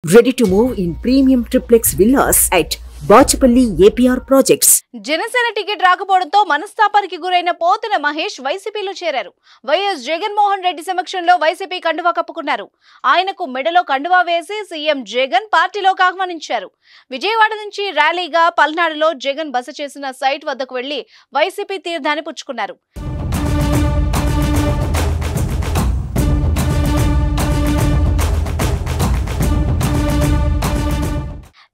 Ready to move in premium triplex villas at Bachapalli APR Projects. Janasena ticket రాకపోవడంతో మనస్తాపానికి గురైన పోతిన మహేష్ వైసీపీలో చేరారు. వైఎస్ జగన్మోహన్ రెడ్డి సమక్షంలో వైసీపీ కండువా కప్పుకున్నారు. ఆయనకు మెడలో కండువా వేసి సీఎం జగన్ పార్టీలోకి ఆహ్వానించారు. విజయవాడ నుంచి ర్యాలీగా పల్నాడులో జగన్ బస చేసిన సైట్ వద్దకు వెళ్లి వైసీపీ తీర్థాన్ని పుచ్చుకున్నారు.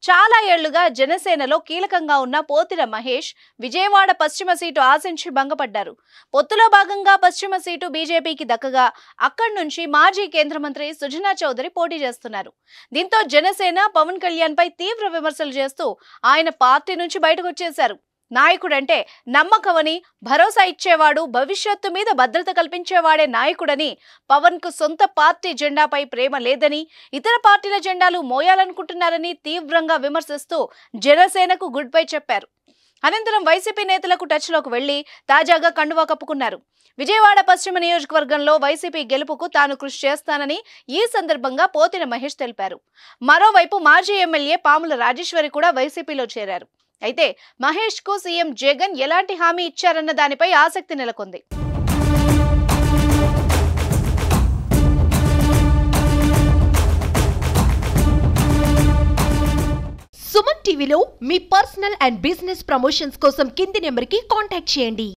చాలా ఏళ్లుగా జనసేనలో కీలకంగా ఉన్న పోతిన మహేష్ విజయవాడ పశ్చిమ సీటు ఆశించి భంగపడ్డారు. పొత్తులో భాగంగా పశ్చిమ సీటు బీజేపీకి దక్కగా అక్కడి నుంచి మాజీ కేంద్ర మంత్రి సుజనా చౌదరి పోటీ చేస్తున్నారు. దీంతో జనసేన పవన్ కళ్యాణ్ పై తీవ్ర విమర్శలు చేస్తూ ఆయన పార్టీ నుంచి బయటకు వచ్చేశారు. నాయకుడంటే నమ్మకమని, భరోసా ఇచ్చేవాడు, భవిష్యత్తు మీద భద్రత కల్పించేవాడే నాయకుడని, పవన్ కు సొంత పార్టీ జెండాపై ప్రేమ లేదని, ఇతర పార్టీల జెండాలు మోయాలనుకుంటున్నారని తీవ్రంగా విమర్శిస్తూ జనసేనకు గుడ్ బై చెప్పారు. అనంతరం వైసీపీ నేతలకు టచ్ లోకి వెళ్లి తాజాగా కండువా కప్పుకున్నారు. విజయవాడ పశ్చిమ నియోజకవర్గంలో వైసీపీ గెలుపుకు తాను కృషి చేస్తానని ఈ సందర్భంగా పోతిన మహేష్ తెలిపారు. మరోవైపు మాజీ ఎమ్మెల్యే పాముల రాజేశ్వరి కూడా వైసీపీలో చేరారు. అయితే మహేష్ కు సీఎం జగన్ ఎలాంటి హామీ ఇచ్చారన్న దానిపై ఆసక్తి నెలకొంది. సుమన్ టీవీలో మీ పర్సనల్ అండ్ బిజినెస్ ప్రమోషన్స్ కోసం కింది నెంబర్కి కాంటాక్ట్ చేయండి.